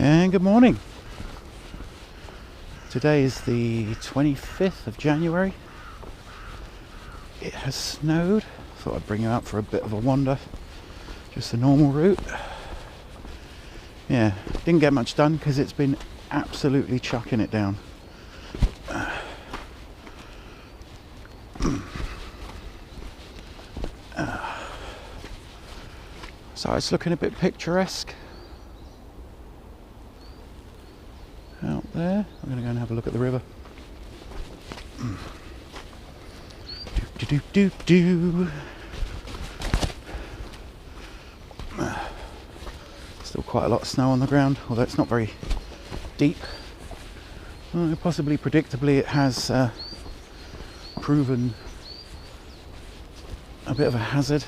And good morning. Today is the 25th of January. It has snowed. Thought I'd bring you out for a bit of a wander. Just the normal route. Yeah, didn't get much done because it's been absolutely chucking it down. So it's looking a bit picturesque out there. I'm going to go and have a look at the river. Still quite a lot of snow on the ground, although it's not very deep. Possibly predictably, it has proven a bit of a hazard.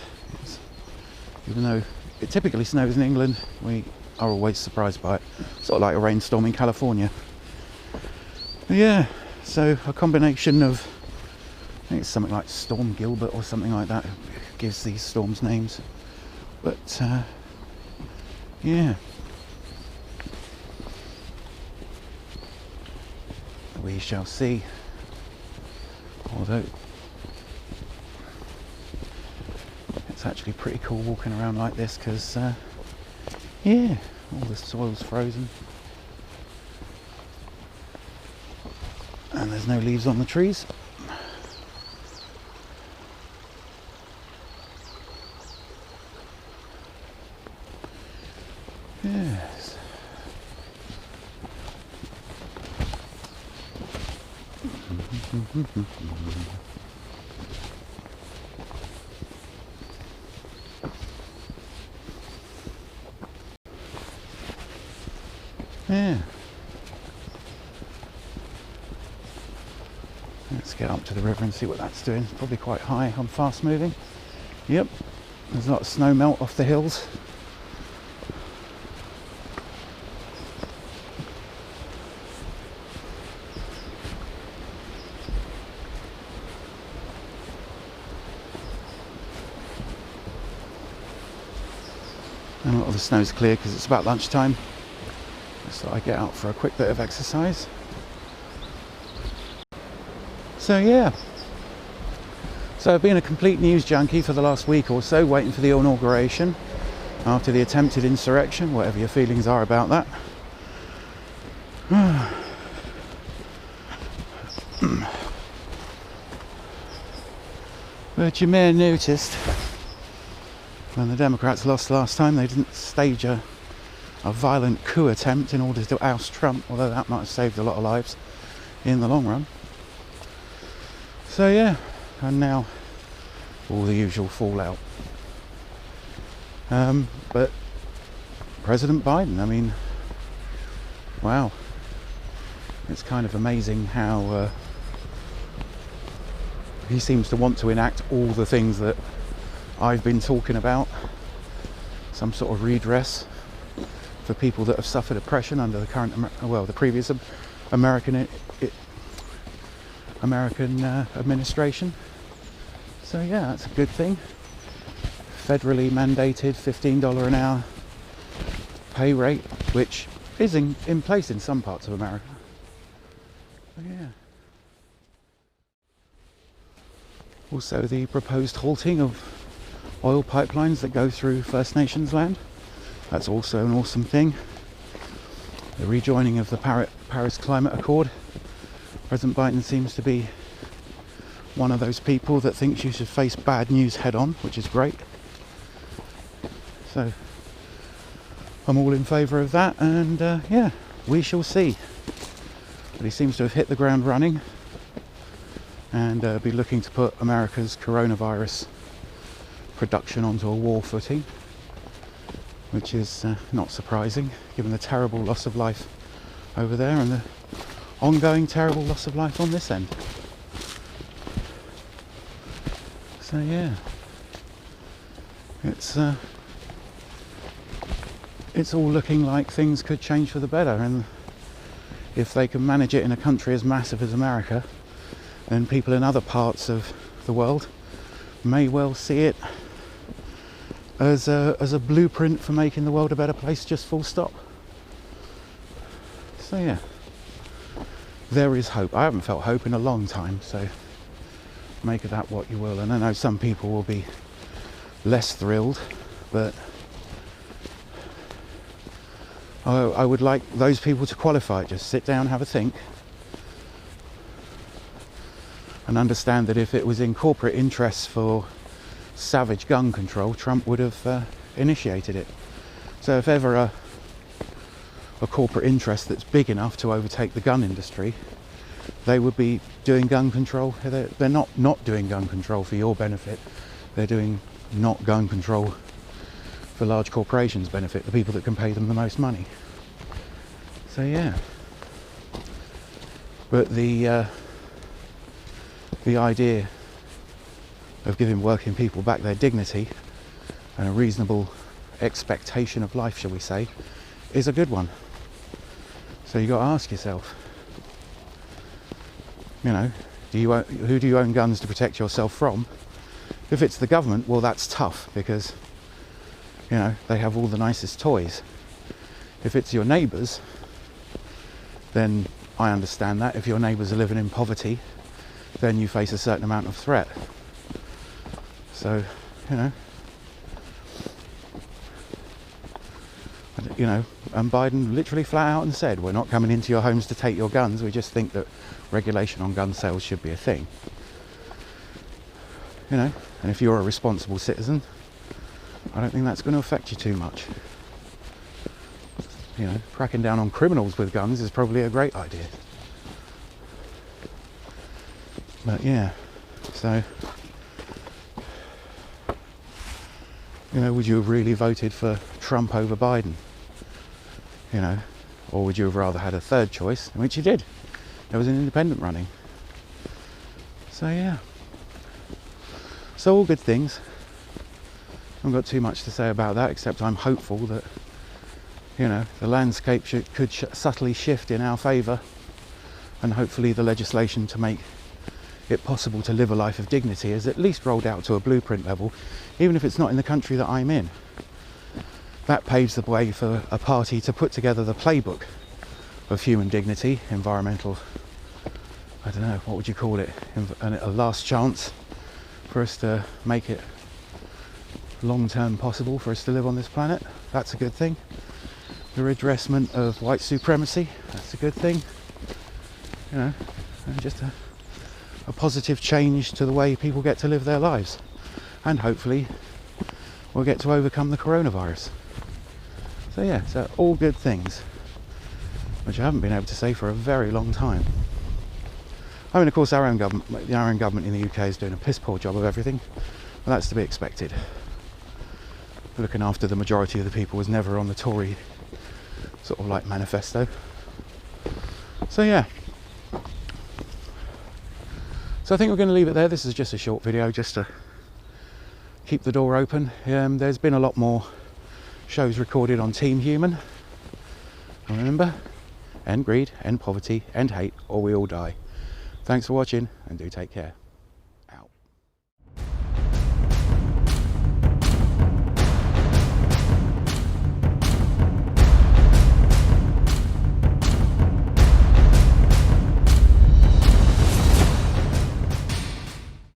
Even though it typically snows in England, we are always surprised by it. Sort of like a rainstorm in California. But yeah, so a combination of, I think it's something like Storm Gilbert or something like that, gives these storms names. But yeah, we shall see. Although it's actually pretty cool walking around like this because yeah, all the soil's frozen and there's no leaves on the trees. Yes. Yeah. Let's get up to the river and see what that's doing. It's probably quite high on fast moving. Yep. There's a lot of snow melt off the hills. And a lot of the snow's clear because it's about lunchtime. So I get out for a quick bit of exercise. So yeah, so I've been a complete news junkie for the last week or so, waiting for the inauguration after the attempted insurrection, whatever your feelings are about that. But you may have noticed when the Democrats lost last time, they didn't stage a violent coup attempt in order to oust Trump, although that might have saved a lot of lives in the long run. So yeah, and now all the usual fallout. But President Biden, I mean, wow, it's kind of amazing how he seems to want to enact all the things that I've been talking about. Some sort of redress for people that have suffered oppression under the current, the previous American administration. So yeah, that's a good thing. Federally mandated $15 an hour pay rate, which is in place in some parts of America. So yeah. Also, the proposed halting of oil pipelines that go through First Nations land. That's also an awesome thing. The rejoining of the Paris Climate Accord. President Biden seems to be one of those people that thinks you should face bad news head on, which is great. So I'm all in favour of that, and yeah, we shall see. But he seems to have hit the ground running and be looking to put America's coronavirus production onto a war footing, which is not surprising given the terrible loss of life over there and the ongoing terrible loss of life on this end. So yeah, it's all looking like things could change for the better, and if they can manage it in a country as massive as America, then people in other parts of the world may well see it as a blueprint for making the world a better place, just full stop. So yeah, there is hope. I haven't felt hope in a long time, so make of that what you will. And I know some people will be less thrilled, but I would like those people to qualify it. Just sit down, have a think, and understand that if it was in corporate interests for savage gun control, Trump would have initiated it. So if ever a corporate interest that's big enough to overtake the gun industry, they would be doing gun control. They're not doing gun control for your benefit. They're doing not gun control for large corporations' benefit, the people that can pay them the most money. So yeah. But the idea of giving working people back their dignity and a reasonable expectation of life, shall we say, is a good one. So you got to ask yourself, you know, who do you own guns to protect yourself from? If it's the government, well, that's tough because, you know, they have all the nicest toys. If it's your neighbours, then I understand that. If your neighbours are living in poverty, then you face a certain amount of threat. So, you know, and Biden literally flat out and said, we're not coming into your homes to take your guns, we just think that regulation on gun sales should be a thing. You know, and if you're a responsible citizen, I don't think that's going to affect you too much. You know, cracking down on criminals with guns is probably a great idea. But yeah, so, you know, would you have really voted for Trump over Biden? You know, or would you have rather had a third choice, which you did? There was an independent running. So yeah. So all good things. I haven't got too much to say about that, except I'm hopeful that, you know, the landscape could subtly shift in our favour, and hopefully the legislation to make it possible to live a life of dignity is at least rolled out to a blueprint level, even if it's not in the country that I'm in. That paves the way for a party to put together the playbook of human dignity, environmental, I don't know, what would you call it, a last chance for us to make it long-term possible for us to live on this planet. That's a good thing. The redressment of white supremacy, that's a good thing. You know, and just a positive change to the way people get to live their lives. And hopefully we'll get to overcome the coronavirus. So yeah, so all good things, which I haven't been able to say for a very long time. I mean, of course, the own government in the UK is doing a piss poor job of everything, but that's to be expected. Looking after the majority of the people was never on the Tory sort of like manifesto. So yeah. So I think we're going to leave it there. This is just a short video just to keep the door open. There's been a lot more shows recorded on Team Human. And remember, end greed, end poverty, end hate, or we all die. Thanks for watching, and do take care.